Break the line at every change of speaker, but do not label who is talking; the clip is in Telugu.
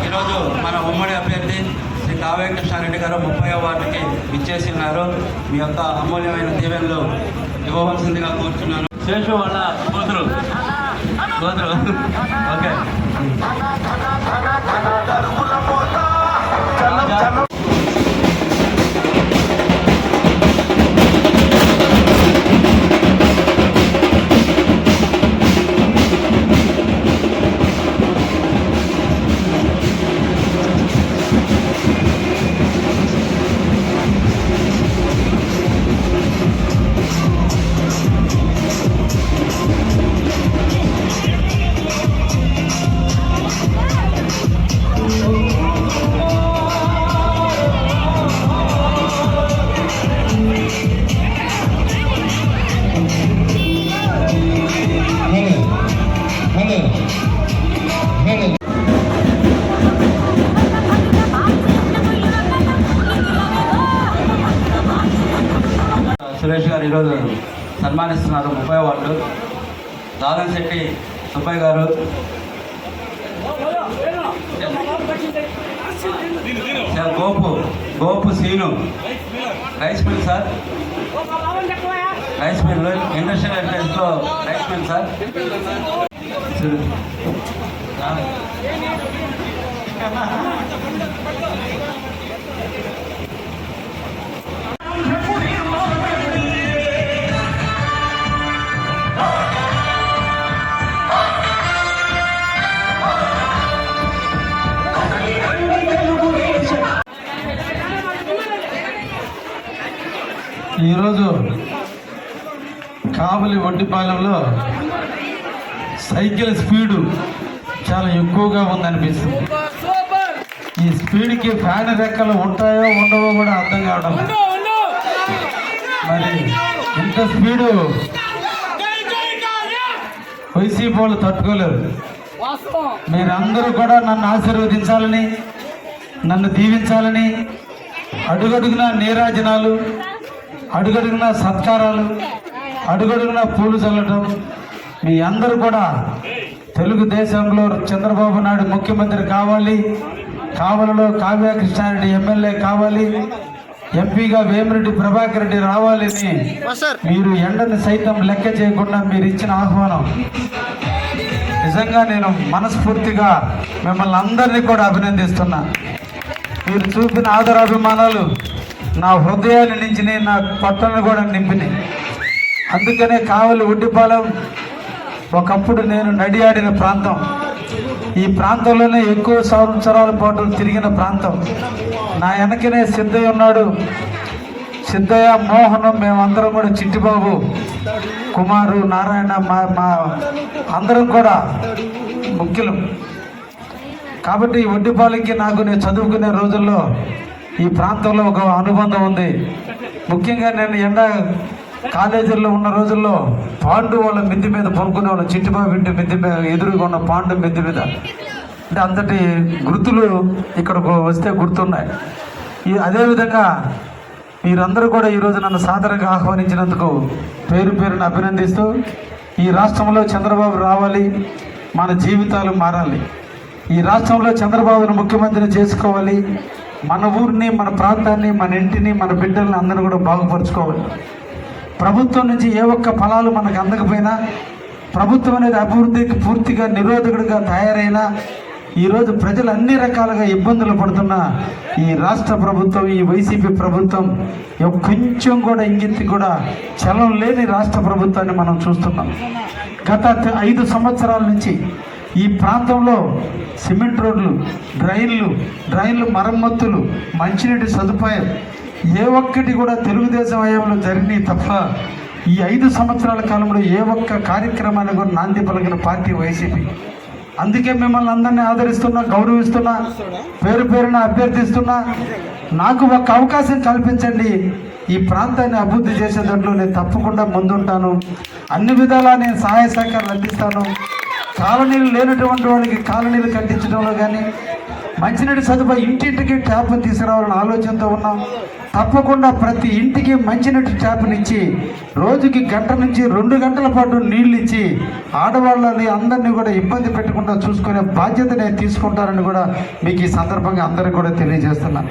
ఈరోజు మన ఉమ్మడి అభ్యర్థి శ్రీ కావ్య కృష్ణారెడ్డి గారు 30వ వార్డుకి విచ్చేసి ఉన్నారు. మీ యొక్క అమూల్యమైన దీవెనలు ఇవ్వవలసిందిగా కోరుతున్నాను. శేషు వాళ్ళ కూతురు ఓకే. సురేష్ గారు ఈరోజు సన్మానిస్తున్నారు 30వ వార్డు. దాదన్శెట్టి సుబ్బయ్య గారు, sir Gopu Seenu, rice mill sir, rice mill industrial ఎంట్రన్స్లో రైస్ మిల్ సార్.
ఈరోజు కావలి వడ్డిపాలెంలో సైకిల్ స్పీడు చాలా ఎక్కువగా ఉందనిపిస్తుంది. ఈ స్పీడ్కి ఫ్యాన్ రెక్కలు ఉంటాయో ఉండవో కూడా అర్థం కావడం. మరి ఇంత స్పీడు వైసీపీ వాళ్ళు తట్టుకోలేరు. మీరందరూ కూడా నన్ను ఆశీర్వదించాలని, నన్ను దీవించాలని, అడుగడుగున నీరాజనాలు, అడుగడుగున సత్కారాలు, అడుగడుగున పూలు చల్లటం. మీ అందరూ కూడా తెలుగుదేశంలో చంద్రబాబు నాయుడు ముఖ్యమంత్రి కావాలి, కావలిలో కావ్య కృష్ణారెడ్డి ఎమ్మెల్యే కావాలి, ఎంపీగా వేమిరెడ్డి ప్రభాకర్ రెడ్డి రావాలని మీరు ఎండని సైతం లెక్క చేయకుండా మీరు ఇచ్చిన ఆహ్వానం నిజంగా నేను మనస్ఫూర్తిగా మిమ్మల్ని అందరినీ కూడా అభినందిస్తున్నా. మీరు చూపిన ఆదరాభిమానాలు నా హృదయాన్ని నించిని, నా పట్టణాన్ని కూడా నింపినాయి. అందుకనే కావలి ఉడ్డిపాలెం ఒకప్పుడు నేను నడియాడిన ప్రాంతం. ఈ ప్రాంతంలోనే ఎక్కువ సంవత్సరాల పాటు తిరిగిన ప్రాంతం. నా వెనకనే సిద్ధయ్య ఉన్నాడు, సిద్ధయ్య, మోహనం, మేమందరం కూడా, చిట్టిబాబు, కుమారు, నారాయణ, మా అందరం కూడా ముఖ్యులు. కాబట్టి ఈ వడ్డిపాలెంకి నాకు నేను చదువుకునే రోజుల్లో ఈ ప్రాంతంలో ఒక అనుబంధం ఉంది. ముఖ్యంగా నేను కాలేజీల్లో ఉన్న రోజుల్లో పాండు వాళ్ళ మిద్ది మీద పనుకునేవాళ్ళం. చిట్టిబాబు ఇంటి మిద్ది మీద ఎదురుగా ఉన్న పాండు మిద్ది మీద. అంటే అంతటి గుర్తులు ఇక్కడకు వస్తే గుర్తున్నాయి. అదేవిధంగా మీరందరూ కూడా ఈరోజు నన్ను సాదరంగా ఆహ్వానించినందుకు పేరు పేరును అభినందిస్తూ, ఈ రాష్ట్రంలో చంద్రబాబు రావాలి, మన జీవితాలు మారాలి. ఈ రాష్ట్రంలో చంద్రబాబును ముఖ్యమంత్రిని చేసుకోవాలి. మన ఊరిని, మన ప్రాంతాన్ని, మన ఇంటిని, మన బిడ్డల్ని అందరూ కూడా బాగుపరుచుకోవాలి. ప్రభుత్వం నుంచి ఏ ఒక్క ఫలాలు మనకు అందకపోయినా, ప్రభుత్వం అనేది అభివృద్ధికి పూర్తిగా నిరోధకుడిగా తయారైనా, ఈరోజు ప్రజలు అన్ని రకాలుగా ఇబ్బందులు పడుతున్న ఈ రాష్ట్ర ప్రభుత్వం, ఈ వైసీపీ ప్రభుత్వం కొంచెం కూడా ఇంగితి కూడా చలం లేని రాష్ట్ర ప్రభుత్వాన్ని మనం చూస్తున్నాం. గత 5 సంవత్సరాల నుంచి ఈ ప్రాంతంలో సిమెంట్ రోడ్లు, డ్రైన్లు మరమ్మతులు, మంచినీటి సదుపాయం ఏ ఒక్కటి కూడా తెలుగుదేశం హయాంలో జరిగినాయి తప్ప ఈ 5 సంవత్సరాల కాలంలో ఏ ఒక్క కార్యక్రమాన్ని కూడా నాంది పలికిన పార్టీ వైసీపీ. అందుకే మిమ్మల్ని అందరినీ ఆదరిస్తున్నా, గౌరవిస్తున్నా, పేరు పేరున అభ్యర్థిస్తున్నా. నాకు ఒక అవకాశం కల్పించండి. ఈ ప్రాంతాన్ని అభివృద్ధి చేసే దాంట్లో నేను తప్పకుండా ముందుంటాను. అన్ని విధాలా నేను సహాయ సహకారాలు అందిస్తాను. కాలనీలు లేనటువంటి వాళ్ళకి కాలనీలు కట్టించడంలో కానీ, మంచినీటి సదుపాయం ఇంటింటికి ట్యాప్ తీసుకురావాలని ఆలోచనతో ఉన్నాం. తప్పకుండా ప్రతి ఇంటికి మంచినీటి ట్యాప్నిచ్చి రోజుకి 1 గంట నుంచి 2 గంటల పాటు నీళ్ళు ఇచ్చి ఆడవాళ్ళని అందరినీ కూడా ఇబ్బంది పెట్టకుండా చూసుకునే బాధ్యత నేను తీసుకుంటానని కూడా మీకు ఈ సందర్భంగా అందరికీ కూడా తెలియజేస్తున్నాను.